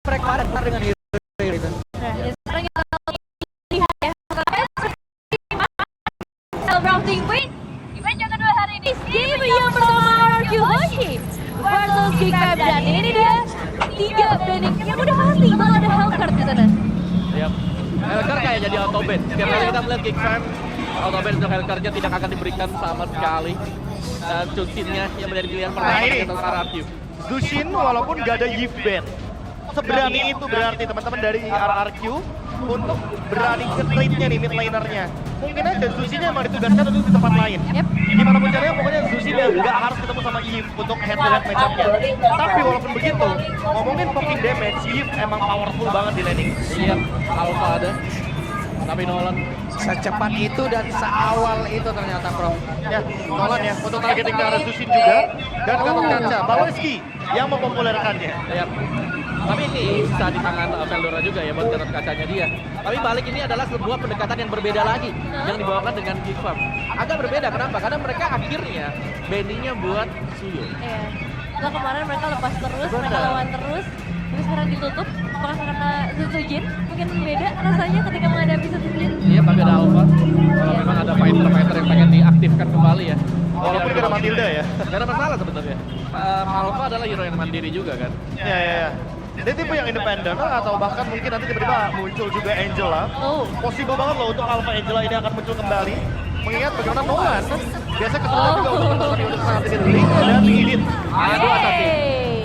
mereka ada dengan hero itu. Nah, sekarang kita lihat ya. Celebrating win. Event yang kedua hari ini. Game yang pertama RQ Hoshi versus Geekfam, dan ini dia 3 banning yang udah pasti bakal ada Hellcard di sana. Yap. Hellcard kayak jadi autoban. Setiap kali kita melihat Geekfam, autoban untuk Hellcard-nya tidak akan diberikan sama sekali. Dan Jushinnya yang menjadi pilihan pertama untuk RRQ. Zushin walaupun gak ada Yiv ban, seberani itu berarti teman-teman dari RRQ untuk berani nge-trade-nya nih mid laner-nya. Mungkin aja Zushinnya emang ditugaskan untuk di tempat lain. Yep. Gimana pun caranya pokoknya Zushin ya nggak harus ketemu sama Yiv untuk head-to-head match-up-nya. Tapi walaupun begitu, ngomongin poking damage, Yiv emang powerful banget di laning. Iya, Alpha ada. Tapi Nolan Secepat itu dan seawal itu ternyata Bro. Ya, Nolan ya untuk targeting ke arah Zushin juga. Dan Gatot Kaca, Baweski yang mempopulerkannya. Iya. Tapi ini bisa di tangan Veldora juga ya buat Gatot Kacanya dia. Tapi balik ini adalah sebuah pendekatan yang berbeda lagi yang dibawakan dengan Geekfam. Agak berbeda, kenapa? Karena mereka akhirnya banningnya buat Suyo. Iya. Setelah kemarin mereka lepas terus, mereka lawan terus, tapi sekarang ditutup. Apakah karena Zuzujin? Mungkin beda rasanya ketika menghadapi Zuzujin. Iya, tapi ada Alpha. Kalau memang ada fighter-fighter yang pengen diaktifkan kembali ya. Walaupun gak ada Matilda ya. Gak ada masalah sebenarnya. Alpha adalah hero yang mandiri juga kan. Ya. Dia tipe yang independen atau bahkan mungkin nanti tiba-tiba muncul juga Angela. Oh. Possible banget loh untuk Alpha Angela ini akan muncul kembali. Mengingat bagaimana Nolan biasa kesulitan juga untuk bertarung untuk saat ini Link dan Edith. Aduh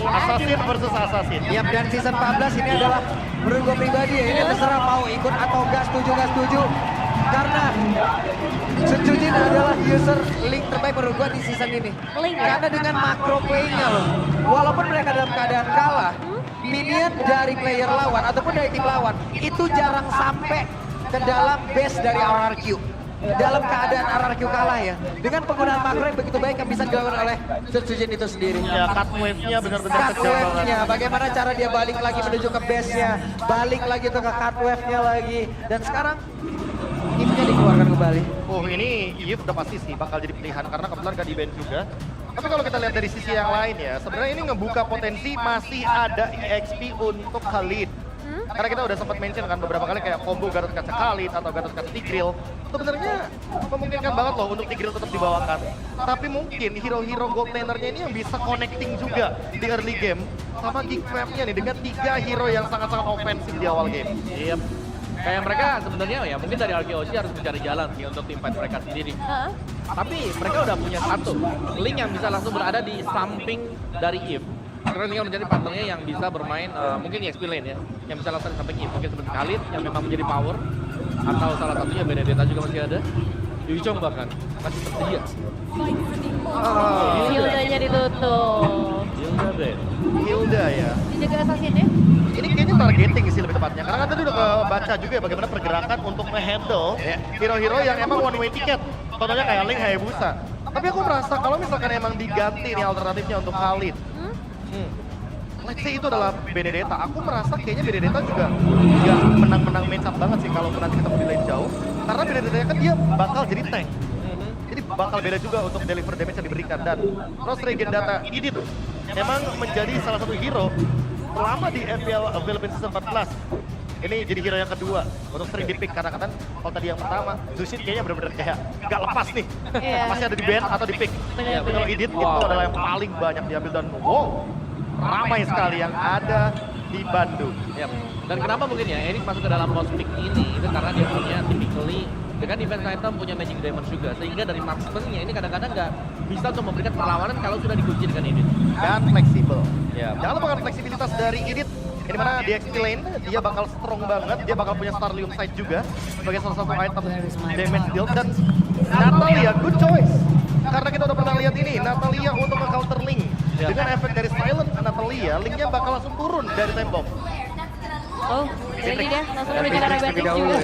Assassin versus Assassin. Yap, dan season 14 ini adalah menurut gue pribadi ya, ini terserah mau ikut atau gak setuju. Karena Zuzujin adalah user Link terbaik menurut gue di season ini. Link ya? Karena dengan macro play-nya loh, walaupun mereka dalam keadaan kalah, minion dari player lawan ataupun dari tim lawan itu jarang sampai ke dalam base dari RRQ. Dalam keadaan RRQ kalah ya, dengan penggunaan makro yang begitu baik yang bisa dilakukan oleh Zuzujin itu sendiri. Ya, cut wave-nya benar-benar Cut kejam banget. wave-nya, bagaimana cara dia balik lagi menuju ke base-nya, balik lagi tuh ke cut wave-nya lagi, dan sekarang Eve-nya dikeluarkan kembali. Oh, ini Eve udah pasti sih bakal jadi pilihan karena kebetulan gak di-ban juga. Tapi kalau kita lihat dari sisi yang lain ya, sebenarnya ini ngebuka potensi masih ada EXP untuk Khalid. Karena kita udah sempat mention kan beberapa kali kayak combo Gatot Kaca Khalid atau Gatot Kaca Tigreal. Sebenarnya memungkinkan banget loh untuk Tigreal tetap dibawakan. Tapi mungkin hero-hero gold laner-nya ini yang bisa connecting juga di early game sama Geekfam-nya nih dengan 3 hero yang sangat-sangat ofensif di awal game. Iya. Kayak mereka sebenarnya ya mungkin dari RKOC harus mencari jalan sih untuk tim fight mereka sendiri. Tapi mereka udah punya satu Link yang bisa langsung berada di samping dari Eve. Karena tinggal menjadi partnernya yang bisa bermain mungkin EXP lane ya, yang bisa langsung di samping Eve. Mungkin seperti Khalid yang memang menjadi power, atau salah satunya Benedetta juga masih ada. Yuchong bahkan masih tersedia. Hildanya ditutup. Hilda deh. Hilda ya. Dijaga assassin-nya. Ini kayaknya targeting sih lebih tepatnya. Karena kan tadi udah kebaca juga ya bagaimana pergerakan untuk nge-handle hero-hero yang emang one way ticket. Contohnya kayak Link Hayabusa. Tapi aku merasa kalau misalkan emang diganti nih alternatifnya untuk Khalid. Let's say itu adalah Benedetta. Aku merasa kayaknya Benedetta juga nggak menang-menang match up banget sih kalau nanti ketemu di lane jauh. Karena Benedetta kan dia bakal jadi tank. Jadi bakal beda juga untuk deliver damage yang diberikan. Dan Cross Regen Data Edith memang menjadi salah satu hero selama di FPL Philippines Season 14. Ini jadi hero yang kedua untuk sering di-pick karena kan kalau tadi yang pertama Zushin kayaknya benar-benar kayak nggak lepas nih. Masih ada di ban atau di-pick. Ya, kalau Edith itu adalah yang paling banyak diambil dan wow, ramai sekali yang ada di Bandung. Yap. Dan kenapa mungkin ya Erik masuk ke dalam most pick ini itu karena dia punya typically dengan defense item punya magic damage juga sehingga dari marksman-nya ini kadang-kadang nggak bisa untuk memberikan perlawanan kalau sudah dikunci dengan Edith. Dan fleksibel. Ya. Jangan lupakan fleksibilitas dari Edith. Ini mana di XP lane, dia bakal strong banget, dia bakal punya Starlium Sight juga sebagai salah satu item damage deal. Dan Natalia, good choice. Karena kita udah pernah lihat ini, Natalia untuk nge-counter Link. Dengan efek dari Silent Natalia, Linknya bakal langsung turun dari tembok. Oh, jadi dia langsung menuju ke arah banding juga.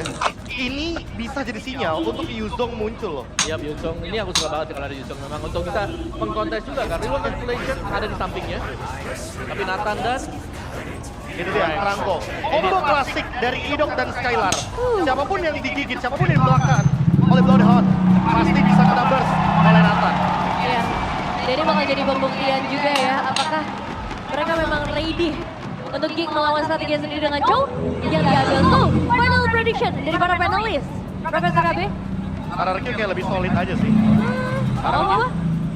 Ini bisa jadi sinyal untuk Yuzong muncul loh. Iya, Yuchong. Ini aku suka banget sih kalau ada Yuchong memang untuk bisa mengkontes juga kan. Real Manipulation ada di sampingnya. Tapi Nathan dan Itu dia, Rangko. Combo klasik dari Idok dan Skylar. Siapapun yang digigit, siapapun yang belakang oleh Bloodhound, pasti bisa kena burst oleh Nathan. Iya. Jadi bakal jadi pembuktian juga ya, apakah mereka memang ready untuk Geek melawan strategi sendiri dengan Chow yang diambil tuh. Final prediction dari para panelis. Profesor AB. RRQ kayak lebih solid aja sih. Oh,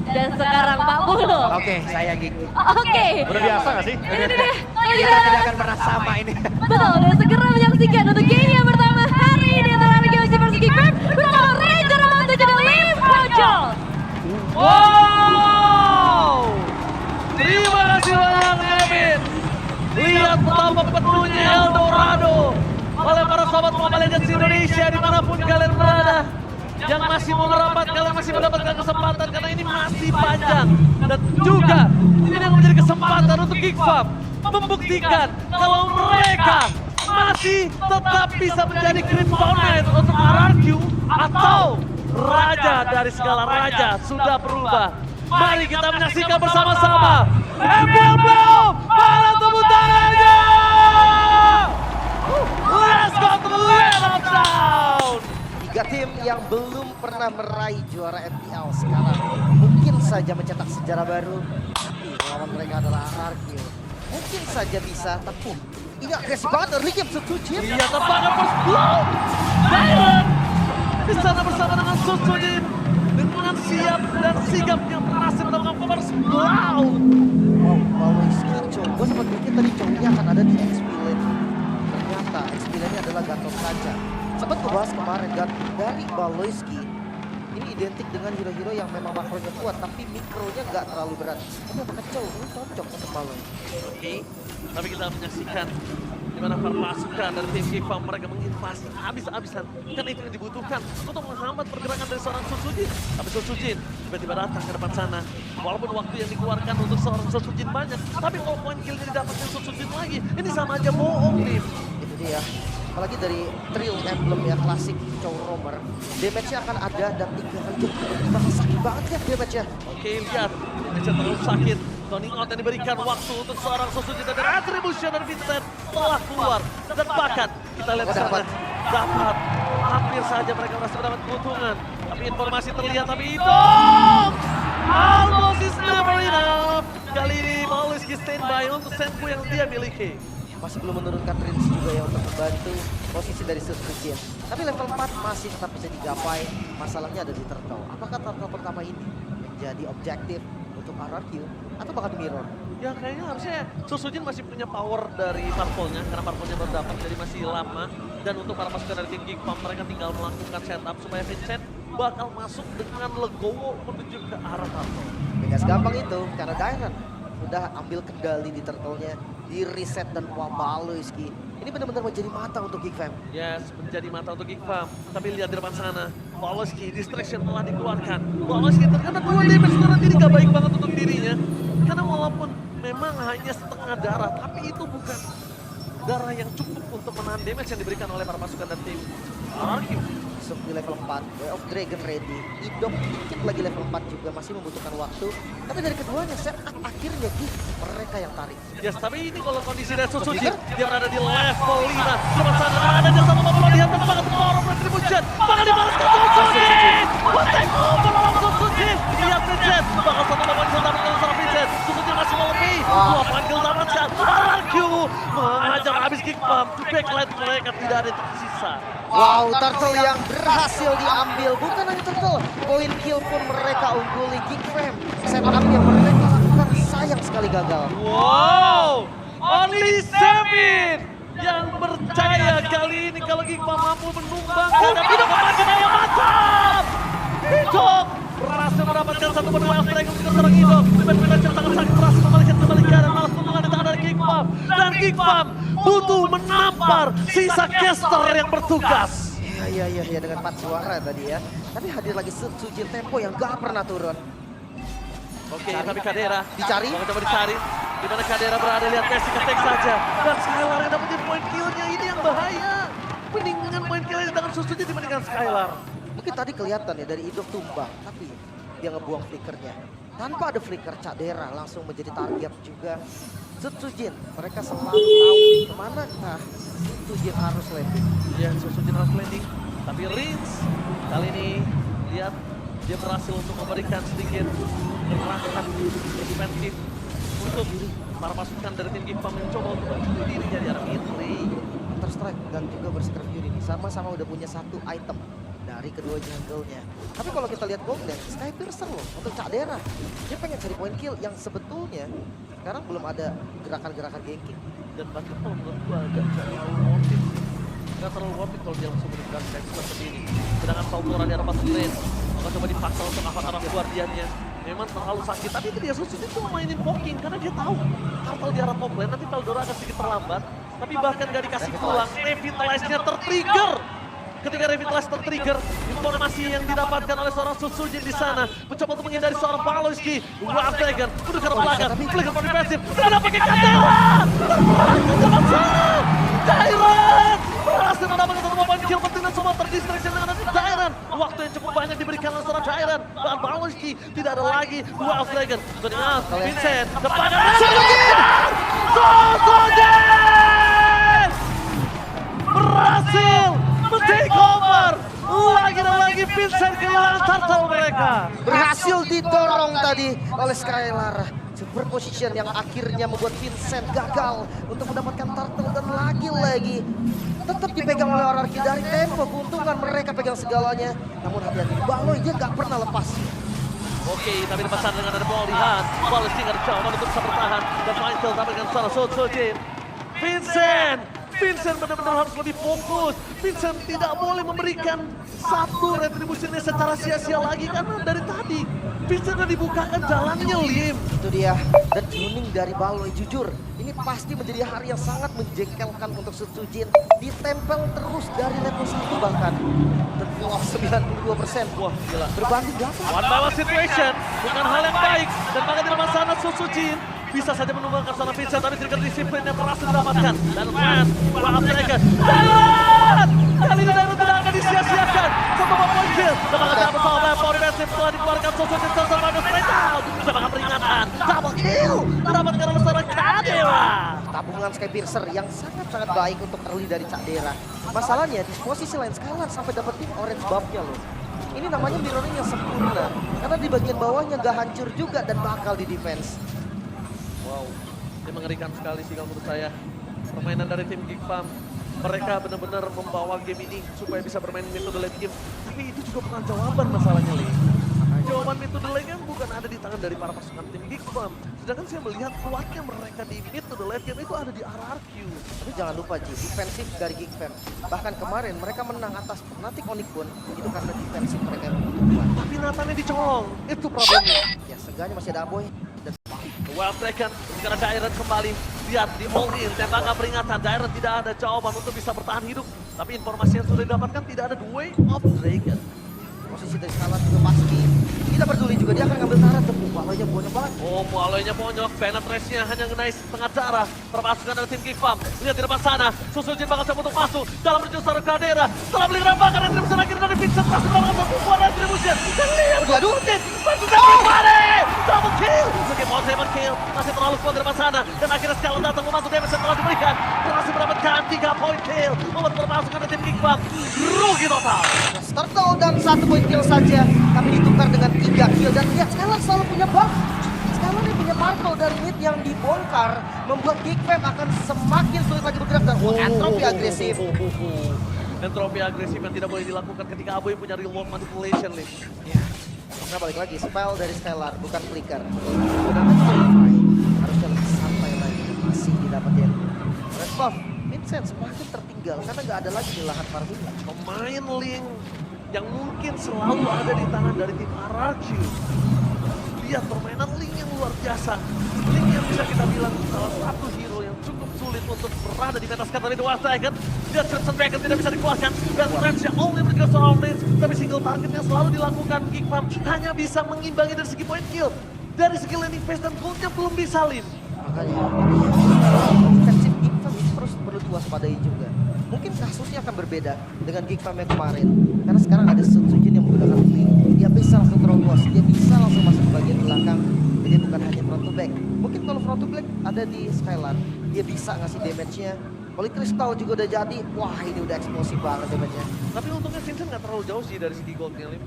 dan sekarang Pak Puno. Oke, saya Geek. Oke. Udah biasa gak sih? Ini dia. Kalau Kita kita tidak akan pernah sama ini. betul, dan segera menyaksikan untuk game yang pertama hari ini antara RRQ versus Geek Fam bersama Ranger Amanda dan Liv Kocok. Wow! Terima kasih banyak Emin. Lihat betapa penuhnya Eldorado oleh para sahabat Mobile Legends Indonesia dimanapun kalian berada. Yang masih mau merapat, kalian masih mendapatkan kesempatan karena ini masih panjang. Dan juga ini yang menjadi kesempatan untuk Geek Fam membuktikan kalau mereka masih tetap bisa menjadi Kryptonite untuk RRQ atau raja dari segala raja sudah berubah. Mari kita menyaksikan bersama-sama. MPL Blue, mana tepuk tangannya? Let's go to the land of down. 3 tim yang belum pernah meraih juara MPL sekarang mungkin saja mencetak sejarah baru. Tapi lawan mereka adalah RRQ. Mungkin saja bisa, tapi ini agresif banget early game Sutujin. Iya, tampaknya first blow. Byron di sana bersama dengan Susujin dengan siap dan sigapnya berhasil mendapatkan first blow. Wow, Baloyski, Chow. Gue sempat mikir tadi Chow-nya akan ada di X-Pillen. Ternyata X-Pillen-nya adalah Gatot Kaca. Sempat ngebahas kemarin, dari Baloyski ini identik dengan hero-hero yang memang makronya kuat, tapi mikronya nggak terlalu berat. Tapi apakah Chow ini cocok untuk Baloy? Oke, tapi kita menyaksikan di mana para pasukan dari tim Geek Fam mereka menginvasi habis-habisan karena itu yang dibutuhkan untuk menghambat pergerakan dari seorang Susujin. Tapi Susujin tiba-tiba datang ke depan sana. Walaupun waktu yang dikeluarkan untuk seorang Susujin banyak, tapi kalau poin kill didapatkan Susujin lagi, ini sama aja bohong nih. Itu dia. Apalagi dari Trill Emblem ya, klasik Chow Roamer. Damage-nya akan ada dan 3 kali jump. Bakal sakit banget ya damage-nya. Oke, lihat. Ini terlalu sakit. Turning out yang diberikan waktu untuk seorang Susujin dan Retribution dari Vincent telah keluar. Dan bahkan kita lihat sana dapat. Hampir saja mereka merasa mendapat keuntungan. Tapi informasi terlihat, tapi itu almost is never enough. Kali ini Baloyski standby untuk Senpu yang dia miliki. Masih belum menurunkan range juga ya untuk membantu posisi dari Sutujin. Tapi level 4 masih tetap bisa digapai. Masalahnya ada di Turtle. Apakah Turtle pertama ini menjadi objektif untuk RRQ atau bahkan Mirror? Ya kayaknya harusnya Susujin masih punya power dari Purple-nya karena Purple-nya baru dapat jadi masih lama. Dan untuk para pasukan dari tim Geek Fam mereka tinggal melakukan setup supaya Vincent bakal masuk dengan legowo menuju ke arah Purple. Gak segampang itu karena Dairon udah ambil kendali di Turtle-nya, di reset dan Baloyski. Ini benar-benar menjadi mata untuk Geek Fam. Yes, menjadi mata untuk Geek Fam. Tapi lihat di depan sana, Baloyski distraction telah dikeluarkan. Baloyski terkena 2 damage sekarang ini gak baik banget untuk dirinya. Karena walaupun memang hanya setengah darah, tapi itu bukan darah yang cukup untuk menahan damage yang diberikan oleh para pasukan dan tim RRQ. Masuk di level 4, Way of Dragon ready. Idok dikit lagi level 4 juga masih membutuhkan waktu. Tapi dari keduanya setup akhirnya Geek mereka yang tarik. Yes, tapi ini kalau kondisi dari Susujin, dia berada di level 5. Cuma sana ada jasa membawa lihat banget power of retribution. Bakal dibalaskan Susujin. One-time move melawan Susujin. Lihat Vincent, bakal satu membawa bisa dapatkan seorang Vincent. Susujin masih mau lebih. 2 poin kill dapatkan. RRQ mengajar habis Geek Fam. Di backline mereka tidak ada yang tersisa. Wow, Turtle yang berhasil diambil. Bukan hanya Turtle, poin kill pun mereka ungguli Geek Fam. Setup yang mereka lakukan sayang sekali gagal. Wow, only 7 yang percaya kali ini kalau Geek Fam mampu menumbangkan dan tidak memakan yang mantap. Hidok berhasil mendapatkan satu benua yang strike untuk seorang Hidok. Defense sangat sakit berhasil membalikan dan malas tuntungan di tangan dari Geek Fam. Dan Geek Fam butuh menampar sisa caster yang bertugas. Iya dengan 4 suara tadi ya. Tapi hadir lagi Sutujin tempo yang gak pernah turun. Oke, tapi Kadera Dicari. mau coba dicari. Di mana Kadera berada, lihat Messi ketek saja. Dan Skylar yang dapetin poin killnya, ini yang bahaya. Mendingan poin killnya di tangan Susujin dibandingkan Skylar. Mungkin tadi kelihatan ya dari Idok tumbang, tapi dia ngebuang flickernya. Tanpa ada flicker, Cadera langsung menjadi target juga. Sutujin, mereka selalu tahu kemanakah Sutujin harus landing. Ya, Susujin harus landing. Tapi Rins kali ini lihat dia berhasil untuk memberikan sedikit gerakan defensif untuk para pasukan dari tim Gifam mencoba untuk mencuri diri dari arah mid lane. Counter Strike dan juga Berserker Fury ini sama-sama udah punya satu item dari kedua jungle-nya. Tapi kalau kita lihat Golden, Skypiercer loh untuk Cak Dera. Dia pengen cari point kill yang sebetulnya sekarang belum ada gerakan-gerakan ganking. Dan bahkan kalau menurut gua agak terlalu worth it. Nggak terlalu worth it kalau dia langsung berikan Skype seperti ini. Sedangkan Saudora di arah bottom lane, maka coba dipaksa untuk arah guardiannya. Memang terlalu sakit, tapi itu dia Susuji cuma mainin poking karena dia tahu Turtle di arah top lane, nanti Veldora akan sedikit terlambat. Tapi bahkan gak dikasih pulang, Revitalize-nya tertrigger. Ketika Revitalize tertrigger, informasi yang didapatkan oleh seorang Susuji di sana mencoba untuk menghindari seorang Paloski. Wild Dragon, udah ke belakang, Flicker for defensive, sudah pakai Candela! Terpaksa sana! Tyrant! Berhasil mendapatkan satu poin kill penting dan semua terdistraksi dengan Tyrant. Waktu yang cukup banyak diberikan oleh seorang Tyrant. Dan Paloski tidak ada lagi Wild Dragon. Dengan Vincent, depan Susuji! Berhasil men-take over. Lagi dan lagi Vincent kehilangan turtle mereka. Berhasil didorong tadi oleh Skylar. Super position yang akhirnya membuat Vincent gagal untuk mendapatkan turtle dan lagi-lagi tetap dipegang oleh RRQ dari tempo. Keuntungan mereka pegang segalanya. Namun hati-hati, Baloy dia nggak pernah lepas. Oke, tapi di pasar dengan ada ball lihat. Wallace tinggal dicoba untuk bisa bertahan. Dan Michael tapi dengan sana Sojin. Vincent benar-benar harus lebih fokus. Vincent tidak boleh memberikan satu retribusinya secara sia-sia lagi karena dari tadi Vincent udah dibukakan jalannya, Lim. Itu dia. Dan tuning dari Baloy jujur. Ini pasti menjadi hari yang sangat menjengkelkan untuk Sutsujin. Ditempel terus dari level 1 bahkan. Dan wow, 92%. Wah, gila. Berbanding berapa? One by one situation, bukan hal yang baik. Dan bahkan di depan sana Sutsujin bisa saja menumbangkan sana Vincent, tapi trigger disiplin yang berhasil didapatkan. Dan Rand, Wahab Dragon, Darat! Kali ini Darat tidak akan disia-siakan. Satu point kill, lembaga dapat soal power defensive telah dikeluarkan Sutsujin selesai pada straight out. Lembaga peringatan, double kill, didapatkan oleh seorang Kadera. Tabungan Skypiercer yang sangat-sangat baik untuk early dari Cak Dera. Masalahnya di posisi lain Skylar sampai dapetin orange buff-nya loh. Ini namanya mirroring yang sempurna. Karena di bagian bawahnya gak hancur juga dan bakal di defense. Wow, ini mengerikan sekali sih kalau menurut saya. Permainan dari tim Gifam, mereka benar-benar membawa game ini supaya bisa bermain metode late game. Tapi itu juga bukan jawaban masalahnya, Lee. Jawaban metode late game bukan ada di tangan dari para pasukan tim Gifam. Sedangkan saya melihat kuatnya mereka di metode late game itu ada di RRQ. Tapi jangan lupa Ji, defensif dari Geekfam. Bahkan kemarin mereka menang atas Fnatic Onyx pun itu karena defensif mereka yang begitu kuat. Tapi Nathannya dicolong, itu problemnya. Ya seenggaknya masih ada Aboy. Dan Wild Dragon, karena Dairen kembali. Lihat di all in, tembakan peringatan. Dairen tidak ada jawaban untuk bisa bertahan hidup. Tapi informasi yang sudah didapatkan tidak ada the way of Dragon. posisi dari Skylar juga pasti tidak peduli juga, dia akan ngambil Tara. Baloynya banyak banget. Oh, Baloynya bonyok, penetrasinya hanya ngenai setengah darah. Perpasukan dari tim Gifam. Lihat di depan sana, Susujin bakal coba untuk masuk dalam menuju seorang Kadera. Setelah beli rambakan retribusi akhirnya dari Vincent masuk dalam sebuah retribusi. Dan lihat Sutin, bantu everybody! Double kill! Suki mau double kill, masih terlalu kuat di depan sana. Dan akhirnya Skylar datang membantu damage yang telah diberikan. Berhasil mendapatkan 3 point kill. Membuat perpasukan dari tim Gifam rugi total. Turtle dan 1 point kill saja, tapi ditukar dengan 3 kill. Dan lihat Skylar selalu punya buff. Skylar ini punya Turtle dari mid yang dibongkar, membuat Geekfam akan semakin sulit lagi bergerak. Dan Entropy agresif. Entropy agresif yang tidak boleh dilakukan ketika Aboy punya real world manipulation, Lim. Ya. Nah balik lagi, spell dari Skylar bukan flicker. Menggunakan Purify, harusnya lebih santai lagi. Masih didapetin red buff. Vincent semakin tertinggal karena nggak ada lagi di lahan farmingnya. Pemain Link yang mungkin selalu ada di tangan dari tim RRQ. Lihat permainan Link yang luar biasa. Link yang bisa kita bilang salah satu hero yang cukup sulit untuk berada di meta sekarang dari The Wild Dragon. Lihat Crimson Dragon tidak bisa dikeluarkan. Dan Rams yang only menjaga seorang lanes. Tapi single target yang selalu dilakukan Geekfam hanya bisa mengimbangi dari segi point kill. Dari segi landing phase dan goldnya belum bisa, Lim. Makanya defensif Geekfam ini terus perlu diwaspadai juga. Mungkin kasusnya akan berbeda dengan Geekfam yang kemarin. Karena sekarang ada Sutsujin yang menggunakan link. Dia bisa langsung terobos, dia bisa langsung masuk ke bagian belakang. Jadi bukan hanya front to back. Mungkin kalau front to back ada di Skylar, dia bisa ngasih damage-nya. Holy Crystal juga udah jadi. Wah ini udah eksplosif banget damage-nya. Tapi untungnya Vincent nggak terlalu jauh sih dari segi goldnya, Lim.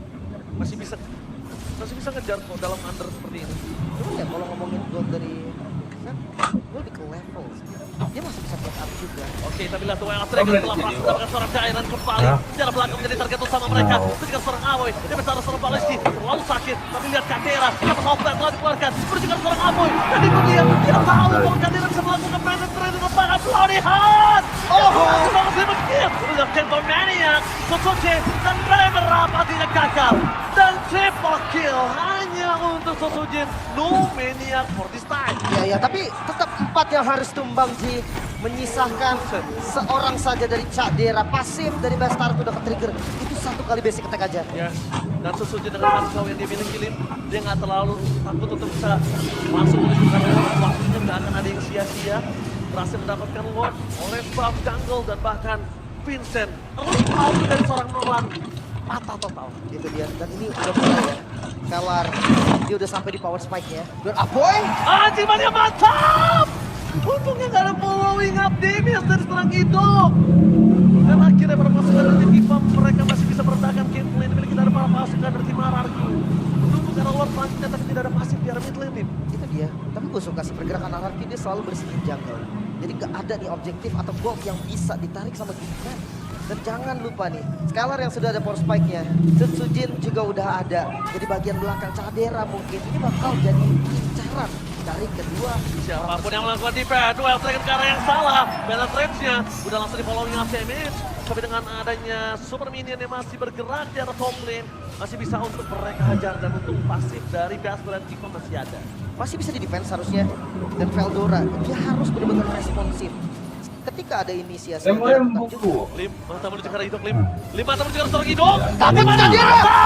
Masih bisa ngejar kok dalam under seperti ini. Cuman ya kalau ngomongin gold dari Vincent, lebih ke level sih. Dia masih bisa pick up juga. Oke, tapi lihat Wild Dragon telah berhasil mendapatkan seorang Dairan kembali. Jarak belakang menjadi target utama mereka. Ketika seorang Amoy, dia bersama seorang Baleski. Terlalu sakit, tapi lihat Kadera. Dia pesawat telah dikeluarkan. Menunjukkan seorang Amoy. Dan dia tidak tahu bahwa Kadera bisa melakukan penetrasi di depan. Bloody Heart! Sudah kill. Lihat Kenton Maniac. Sosoche dan beberapa tidak gagal. Dan triple kill hanya untuk Sosojin. No Maniac for this time. Ya, tapi tetap 4 yang harus tumbang Ji. Menyisahkan seorang saja dari Cadera. Pasif dari Bastard udah ke-trigger. Itu 1 kali basic attack aja. Yes. Dan Sosojin dengan hasil yang dia miliki, Lim, dia nggak terlalu takut untuk bisa langsung menunjukkan waktunya, nggak akan ada yang sia-sia. Berhasil mendapatkan Lord oleh Buff Jungle dan bahkan Vincent. Out dari seorang Nolan. Patah total. Itu dia. Dan ini udah mulai ya. Kelar. Dia udah sampai di power spike-nya. Dan Apoy, Anjing mania mantap! Untungnya nggak ada following up damage dari seorang hidup. Dan akhirnya para pasukan dari tim Ifam, mereka masih bisa meredakan gameplay. Tapi kita ada para pasukan dari tim Ararku. Menunggu karena Lord selanjutnya tapi tidak ada pasif di arah mid lane, Lim. Itu dia. Tapi gue suka sih pergerakan anarki dia selalu bersihin jungle. Jadi gak ada nih objektif atau goal yang bisa ditarik sama Gifman. Dan jangan lupa nih, Scalar yang sudah ada power spike-nya, Sujin juga udah ada. Jadi bagian belakang Cadera mungkin ini bakal jadi incaran dari kedua. Siapapun yang melakukan defense, Wild Dragon ke arah yang salah. Balance range-nya udah langsung di following up damage. Tapi dengan adanya super minion yang masih bergerak di arah top lane, masih bisa untuk mereka hajar dan untuk pasif dari Gasper dan Kiko masih ada. Masih bisa di defense harusnya. Dan Veldora, dia harus benar-benar responsif. Ketika ada inisiasi, dia lakukan juga. Lim, mata menuju ke arah hidup, Lim. Lim, mata menuju ke arah seorang hidup. Tapi Cadera!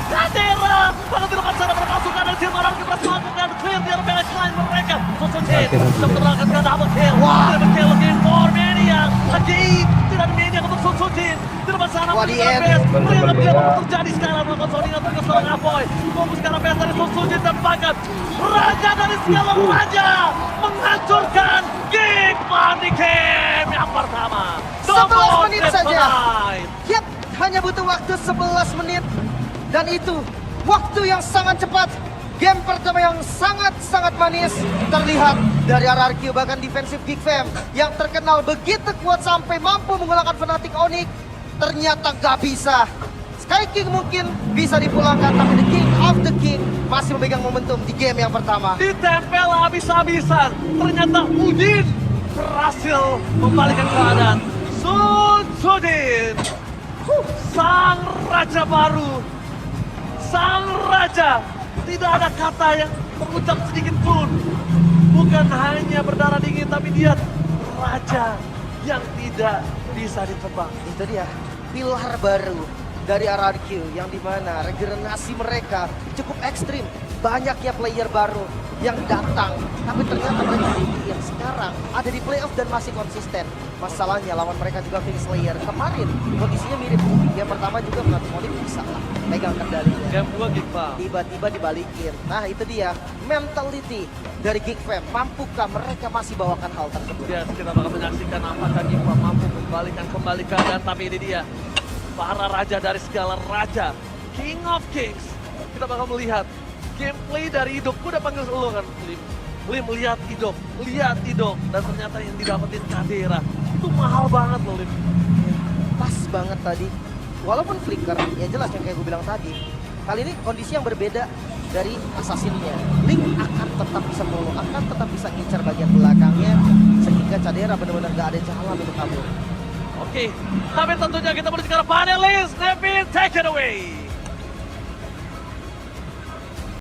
Cadera! Bahkan tidak akan sana berpasukan dan tim orang kita melakukan clear di arah baseline mereka. Sosojin bisa menerangkan ke double kill. Double kill lagi for Maniac. Lagi tidak ada Maniac untuk Sosojin. Di depan sana menuju ke arah base. Melihat dia apa terjadi sekarang melakukan sounding untuk seorang Apoy. Fokus ke arah base dari Sosojin dan bahkan Raja dari segala raja menghancurkan Geek di game yang pertama. 11 menit saja. Tonight. Yap, hanya butuh waktu 11 menit. Dan itu waktu yang sangat cepat. Game pertama yang sangat-sangat manis terlihat dari RRQ. Bahkan defensif Geek Fam yang terkenal begitu kuat sampai mampu mengalahkan Fnatic Onyx. Ternyata gak bisa. Sky King mungkin bisa dipulangkan, tapi The King of the King masih memegang momentum di game yang pertama. Ditempel habis-habisan. Ternyata Udin berhasil membalikkan keadaan. Sudin, sang raja baru, sang raja. Tidak ada kata yang mengucap sedikit pun. Bukan hanya berdarah dingin, tapi dia raja yang tidak bisa ditebak. Itu dia, pilar baru dari RRQ yang dimana regenerasi mereka cukup ekstrim. Banyaknya player baru yang datang, tapi ternyata mereka yang sekarang ada di playoff dan masih konsisten. Masalahnya lawan mereka juga King Slayer. Kemarin kondisinya mirip. Yang pertama juga Fnatic Onyx bisa lah pegang kendalinya. Game 2 Gigfam. Tiba-tiba dibalikin. Nah itu dia, mentality dari Geek Fam. Mampukah mereka masih bawakan hal tersebut? Ya, kita bakal menyaksikan apakah Gigfam mampu kembali keadaan. Tapi ini dia, para raja dari segala raja, King of Kings. Kita bakal melihat gameplay dari hidup. Gue udah panggil lu kan, Lim, lihat hidup. Dan ternyata yang didapetin Cadera itu mahal banget loh, Lim. Pas banget tadi. Walaupun flicker, ya jelas yang kayak gue bilang tadi. Kali ini kondisi yang berbeda dari assassinnya. Link akan tetap bisa follow, akan tetap bisa ngincar bagian belakangnya. Sehingga Cadera benar-benar gak ada jalan untuk kabur. Oke, tapi tentunya kita menuju ke panelis. Nevin, take it away.